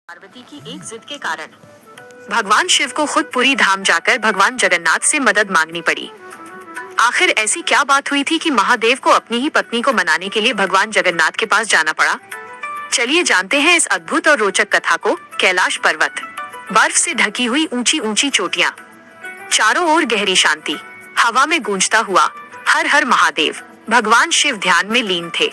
पार्वती की एक जिद के कारण भगवान शिव को खुद पुरी धाम जाकर भगवान जगन्नाथ से मदद मांगनी पड़ी। आखिर ऐसी क्या बात हुई थी कि महादेव को अपनी ही पत्नी को मनाने के लिए भगवान जगन्नाथ के पास जाना पड़ा? चलिए जानते हैं इस अद्भुत और रोचक कथा को। कैलाश पर्वत, बर्फ से ढकी हुई ऊंची ऊंची चोटियां, चारों ओर गहरी शांति, हवा में गूंजता हुआ हर हर महादेव। भगवान शिव ध्यान में लीन थे।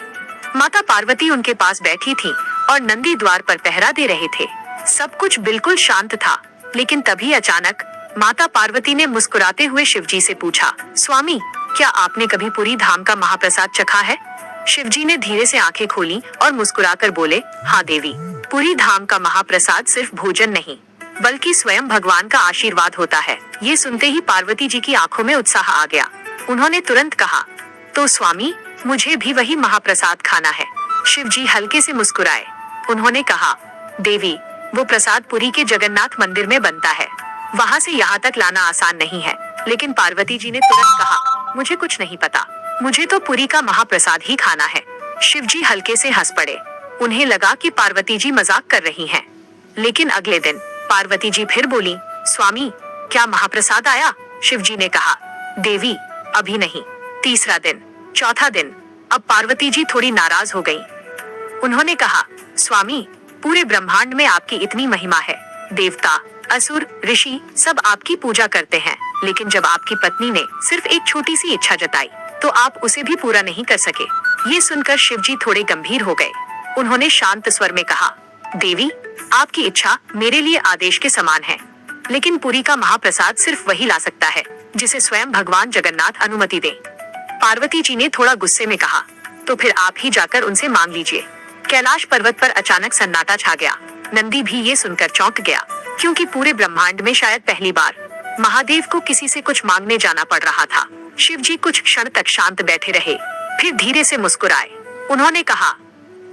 माता पार्वती उनके पास बैठी थी और नंदी द्वार पर पहरा दे रहे थे। सब कुछ बिल्कुल शांत था, लेकिन तभी अचानक माता पार्वती ने मुस्कुराते हुए शिवजी से पूछा, स्वामी, क्या आपने कभी पुरी धाम का महाप्रसाद चखा है? शिवजी ने धीरे से आंखें खोली और मुस्कुराकर बोले, हाँ देवी, पुरी धाम का महाप्रसाद सिर्फ भोजन नहीं, बल्कि स्वयं भगवान का आशीर्वाद होता है। ये सुनते ही पार्वती जी की आंखों में उत्साह आ गया। उन्होंने तुरंत कहा, तो स्वामी, मुझे भी वही महाप्रसाद खाना है। शिवजी हल्के से मुस्कुराए। उन्होंने कहा, देवी, वो प्रसाद पुरी के जगन्नाथ मंदिर में बनता है, वहाँ से यहाँ तक लाना आसान नहीं है। लेकिन पार्वती जी ने तुरंत कहा, मुझे कुछ नहीं पता, मुझे तो पुरी का महाप्रसाद ही खाना है। शिवजी हल्के से हंस पड़े। उन्हें लगा कि पार्वती जी मजाक कर रही हैं। लेकिन अगले दिन पार्वती जी फिर बोली, स्वामी, क्या महाप्रसाद आया? शिवजी ने कहा, देवी, अभी नहीं। तीसरा दिन, चौथा दिन, अब पार्वती जी थोड़ी नाराज हो गईं। उन्होंने कहा, स्वामी, पूरे ब्रह्मांड में आपकी इतनी महिमा है, देवता, असुर, ऋषि सब आपकी पूजा करते हैं, लेकिन जब आपकी पत्नी ने सिर्फ एक छोटी सी इच्छा जताई, तो आप उसे भी पूरा नहीं कर सके। ये सुनकर शिवजी थोड़े गंभीर हो गए। उन्होंने शांत स्वर में कहा, देवी, आपकी इच्छा मेरे लिए आदेश के समान है, लेकिन पुरी का महाप्रसाद सिर्फ वही ला सकता है जिसे स्वयं भगवान जगन्नाथ अनुमति दे। पार्वती जी ने थोड़ा गुस्से में कहा, तो फिर आप ही जाकर उनसे मांग लीजिए। कैलाश पर्वत पर अचानक सन्नाटा छा गया। नंदी भी ये सुनकर चौंक गया, क्योंकि पूरे ब्रह्मांड में शायद पहली बार महादेव को किसी से कुछ मांगने जाना पड़ रहा था। शिवजी कुछ क्षण तक शांत बैठे रहे, फिर धीरे से मुस्कुराए। उन्होंने कहा,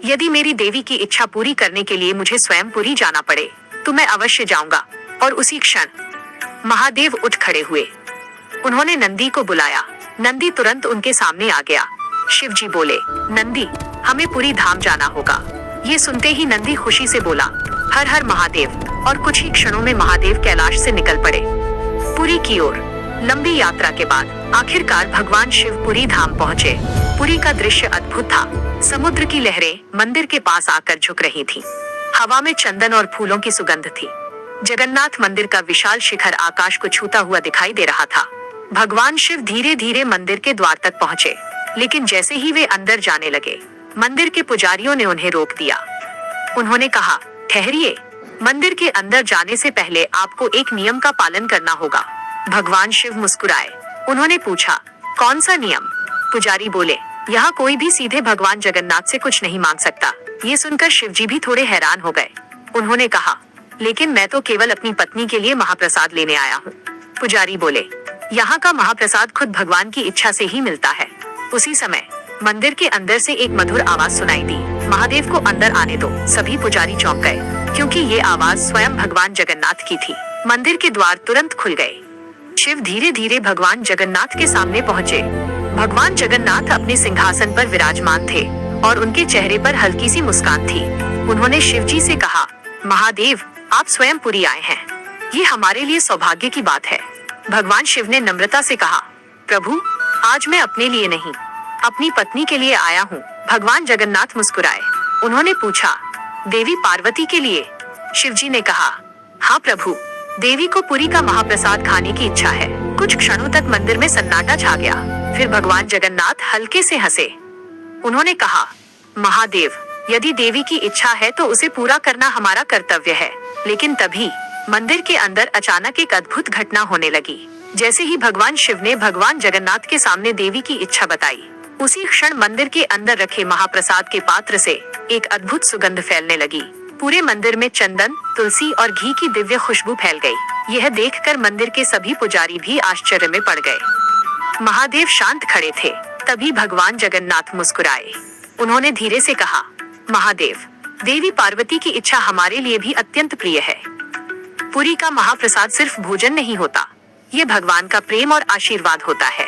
यदि मेरी देवी की इच्छा पूरी करने के लिए मुझे स्वयं पुरी जाना पड़े, तो मैं अवश्य जाऊंगा। और उसी क्षण महादेव उठ खड़े हुए। उन्होंने नंदी को बुलाया। नंदी तुरंत उनके सामने आ गया। शिवजी बोले, नंदी, हमें पुरी धाम जाना होगा। ये सुनते ही नंदी खुशी से बोला, हर हर महादेव। और कुछ ही क्षणों में महादेव कैलाश से निकल पड़े पुरी की ओर। लंबी यात्रा के बाद आखिरकार भगवान शिव पुरी धाम पहुँचे। पुरी का दृश्य अद्भुत था। समुद्र की लहरें मंदिर के पास आकर झुक रही थी। हवा में चंदन और फूलों की सुगंध थी। जगन्नाथ मंदिर का विशाल शिखर आकाश को छूता हुआ दिखाई दे रहा था। भगवान शिव धीरे धीरे मंदिर के द्वार तक पहुँचे, लेकिन जैसे ही वे अंदर जाने लगे, मंदिर के पुजारियों ने उन्हें रोक दिया। उन्होंने कहा, ठहरिए, मंदिर के अंदर जाने से पहले आपको एक नियम का पालन करना होगा। भगवान शिव मुस्कुराए। उन्होंने पूछा, कौन सा नियम? पुजारी बोले, यहाँ कोई भी सीधे भगवान जगन्नाथ से कुछ नहीं मांग सकता। ये सुनकर शिवजी भी थोड़े हैरान हो गए। उन्होंने कहा, लेकिन मैं तो केवल अपनी पत्नी के लिए महाप्रसाद लेने आया हूँ। पुजारी बोले, यहाँ का महाप्रसाद खुद भगवान की इच्छा से ही मिलता है। उसी समय मंदिर के अंदर से एक मधुर आवाज सुनाई दी, महादेव को अंदर आने दो। सभी पुजारी चौंक गए, क्योंकि ये आवाज स्वयं भगवान जगन्नाथ की थी। मंदिर के द्वार तुरंत खुल गए। शिव धीरे धीरे भगवान जगन्नाथ के सामने पहुँचे। भगवान जगन्नाथ अपने सिंहासन पर विराजमान थे और उनके चेहरे पर हल्की सी मुस्कान थी। उन्होंने शिवजी से कहा, महादेव, आप स्वयं पुरी आए हैं, ये हमारे लिए सौभाग्य की बात है। भगवान शिव ने नम्रता से कहा, प्रभु, आज मैं अपने लिए नहीं, अपनी पत्नी के लिए आया हूँ। भगवान जगन्नाथ मुस्कुराए। उन्होंने पूछा, देवी पार्वती के लिए? शिवजी ने कहा, हाँ प्रभु, देवी को पुरी का महाप्रसाद खाने की इच्छा है। कुछ क्षणों तक मंदिर में सन्नाटा छा गया। फिर भगवान जगन्नाथ हल्के से हंसे। उन्होंने कहा, महादेव, यदि देवी की इच्छा है तो उसे पूरा करना हमारा कर्तव्य है। लेकिन तभी मंदिर के अंदर अचानक एक अद्भुत घटना होने लगी। जैसे ही भगवान शिव ने भगवान जगन्नाथ के सामने देवी की इच्छा बताई, उसी क्षण मंदिर के अंदर रखे महाप्रसाद के पात्र से एक अद्भुत सुगंध फैलने लगी। पूरे मंदिर में चंदन, तुलसी और घी की दिव्य खुशबू फैल गई। यह देखकर मंदिर के सभी पुजारी भी आश्चर्य में पड़ गए। महादेव शांत खड़े थे। तभी भगवान जगन्नाथ मुस्कुराए। उन्होंने धीरे से कहा, महादेव, देवी पार्वती की इच्छा हमारे लिए भी अत्यंत प्रिय है। पुरी का महाप्रसाद सिर्फ भोजन नहीं होता, ये भगवान का प्रेम और आशीर्वाद होता है।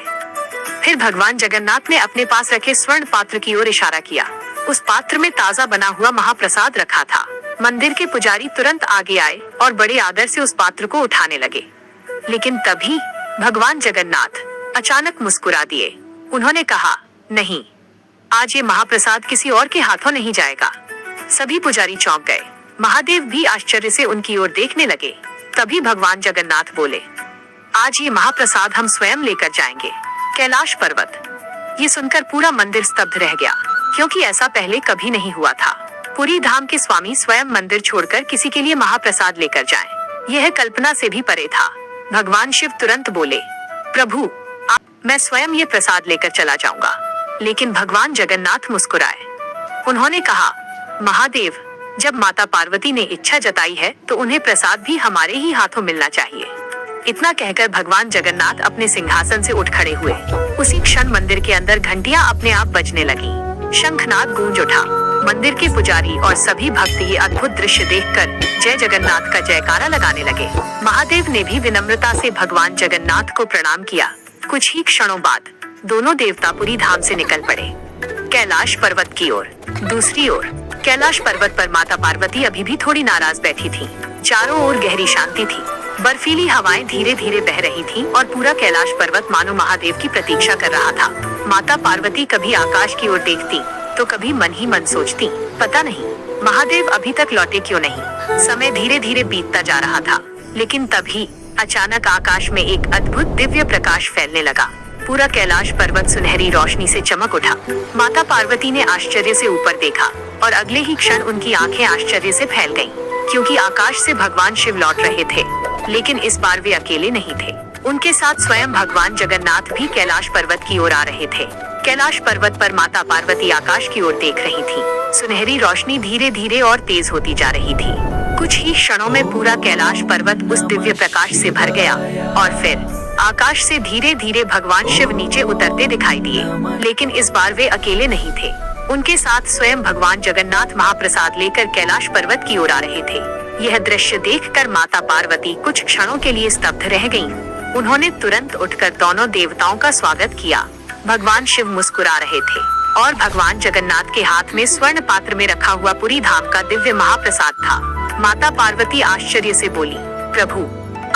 फिर भगवान जगन्नाथ ने अपने पास रखे स्वर्ण पात्र की ओर इशारा किया। उस पात्र में ताजा बना हुआ महाप्रसाद रखा था। मंदिर के पुजारी तुरंत आगे आए और बड़े आदर से उस पात्र को उठाने लगे। लेकिन तभी भगवान जगन्नाथ अचानक मुस्कुरा दिए। उन्होंने कहा, नहीं, आज ये महाप्रसाद किसी और के हाथों नहीं जाएगा। सभी पुजारी चौंक गए। महादेव भी आश्चर्य से उनकी ओर देखने लगे। तभी भगवान जगन्नाथ बोले, आज ये महाप्रसाद हम स्वयं लेकर जाएंगे, कैलाश पर्वत। ये सुनकर पूरा मंदिर स्तब्ध रह गया, क्योंकि ऐसा पहले कभी नहीं हुआ था। पुरी धाम के स्वामी स्वयं मंदिर छोड़कर किसी के लिए महाप्रसाद लेकर जाएं। यह कल्पना से भी परे था। भगवान शिव तुरंत बोले, प्रभु, मैं स्वयं ये प्रसाद लेकर चला जाऊंगा। लेकिन भगवान जगन्नाथ मुस्कुराए। उन्होंने कहा, महादेव, जब माता पार्वती ने इच्छा जताई है तो उन्हें प्रसाद भी हमारे ही हाथों मिलना चाहिए। इतना कहकर भगवान जगन्नाथ अपने सिंहासन से उठ खड़े हुए। उसी क्षण मंदिर के अंदर घंटियां अपने आप बजने लगी। शंखनाद गूंज उठा। मंदिर के पुजारी और सभी भक्त ये अद्भुत दृश्य देखकर जय जगन्नाथ का जयकारा लगाने लगे। महादेव ने भी विनम्रता से भगवान जगन्नाथ को प्रणाम किया। कुछ ही क्षणों बाद दोनों देवता पुरी धाम से निकल पड़े, कैलाश पर्वत की ओर। दूसरी ओर कैलाश पर्वत पर माता पार्वती अभी भी थोड़ी नाराज बैठी थी। चारों ओर गहरी शांति थी। बर्फीली हवाएं धीरे धीरे बह रही थीं और पूरा कैलाश पर्वत मानो महादेव की प्रतीक्षा कर रहा था। माता पार्वती कभी आकाश की ओर देखती तो कभी मन ही मन सोचती, पता नहीं महादेव अभी तक लौटे क्यों नहीं। समय धीरे धीरे बीतता जा रहा था। लेकिन तभी अचानक आकाश में एक अद्भुत दिव्य प्रकाश फैलने लगा। पूरा कैलाश पर्वत सुनहरी रोशनी से चमक उठा। माता पार्वती ने आश्चर्य से ऊपर देखा और अगले ही क्षण उनकी आंखें आश्चर्य से फैल गईं, क्योंकि आकाश से भगवान शिव लौट रहे थे। लेकिन इस बार वे अकेले नहीं थे। उनके साथ स्वयं भगवान जगन्नाथ भी कैलाश पर्वत की ओर आ रहे थे। कैलाश पर्वत पर माता पार्वती आकाश की ओर देख रही थी। सुनहरी रोशनी धीरे धीरे और तेज होती जा रही थी। कुछ ही क्षणों में पूरा कैलाश पर्वत उस दिव्य प्रकाश से भर गया और फिर आकाश से धीरे धीरे भगवान शिव नीचे उतरते दिखाई दिए। लेकिन इस बार वे अकेले नहीं थे। उनके साथ स्वयं भगवान जगन्नाथ महाप्रसाद लेकर कैलाश पर्वत की ओर आ रहे थे। यह दृश्य देखकर माता पार्वती कुछ क्षणों के लिए स्तब्ध रह गईं। उन्होंने तुरंत उठकर दोनों देवताओं का स्वागत किया। भगवान शिव मुस्कुरा रहे थे और भगवान जगन्नाथ के हाथ में स्वर्ण पात्र में रखा हुआ पुरी धाम का दिव्य महाप्रसाद था। माता पार्वती आश्चर्य से बोली, प्रभु,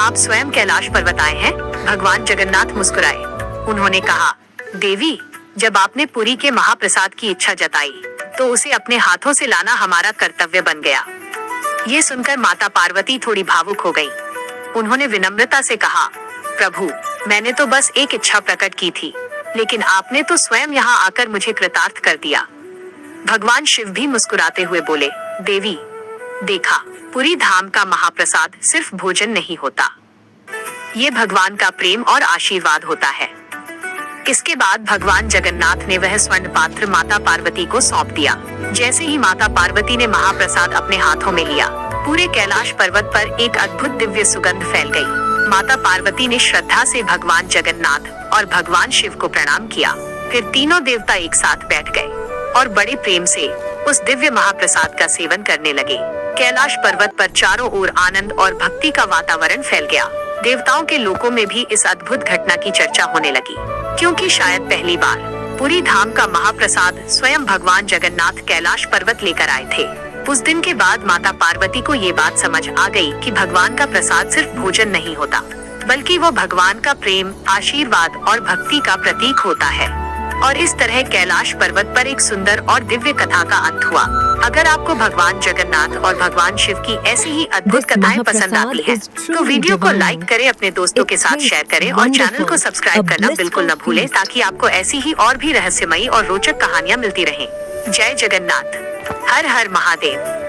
आप स्वयं कैलाश पर्वत आए हैं? भगवान जगन्नाथ मुस्कुराए। उन्होंने कहा, देवी, जब आपने पुरी के महाप्रसाद की इच्छा जताई तो उसे अपने हाथों से लाना हमारा कर्तव्य बन गया। ये सुनकर माता पार्वती थोड़ी भावुक हो गईं। उन्होंने विनम्रता से कहा, प्रभु, मैंने तो बस एक इच्छा प्रकट की थी, लेकिन आपने तो स्वयं यहाँ आकर मुझे कृतार्थ कर दिया। भगवान शिव भी मुस्कुराते हुए बोले, देवी, देखा, पुरी धाम का महाप्रसाद सिर्फ भोजन नहीं होता, ये भगवान का प्रेम और आशीर्वाद होता है। इसके बाद भगवान जगन्नाथ ने वह स्वर्ण पात्र माता पार्वती को सौंप दिया। जैसे ही माता पार्वती ने महाप्रसाद अपने हाथों में लिया, पूरे कैलाश पर्वत पर एक अद्भुत दिव्य सुगंध फैल गई। माता पार्वती ने श्रद्धा से भगवान जगन्नाथ और भगवान शिव को प्रणाम किया। फिर तीनों देवता एक साथ बैठ गए और बड़े प्रेम से उस दिव्य महाप्रसाद का सेवन करने लगे। कैलाश पर्वत पर चारों ओर आनंद और भक्ति का वातावरण फैल गया। देवताओं के लोकों में भी इस अद्भुत घटना की चर्चा होने लगी, क्योंकि शायद पहली बार पुरी धाम का महाप्रसाद स्वयं भगवान जगन्नाथ कैलाश पर्वत लेकर आए थे। उस दिन के बाद माता पार्वती को ये बात समझ आ गई कि भगवान का प्रसाद सिर्फ भोजन नहीं होता, बल्कि वो भगवान का प्रेम, आशीर्वाद और भक्ति का प्रतीक होता है। और इस तरह कैलाश पर्वत पर एक सुंदर और दिव्य कथा का अंत हुआ। अगर आपको भगवान जगन्नाथ और भगवान शिव की ऐसी ही अद्भुत कथाएं पसंद आती हैं, तो वीडियो को लाइक करें, अपने दोस्तों के साथ शेयर करें और चैनल को सब्सक्राइब करना बिल्कुल न भूलें, ताकि आपको ऐसी ही और भी रहस्यमयी और रोचक कहानियां मिलती रहें। जय जगन्नाथ, हर हर महादेव।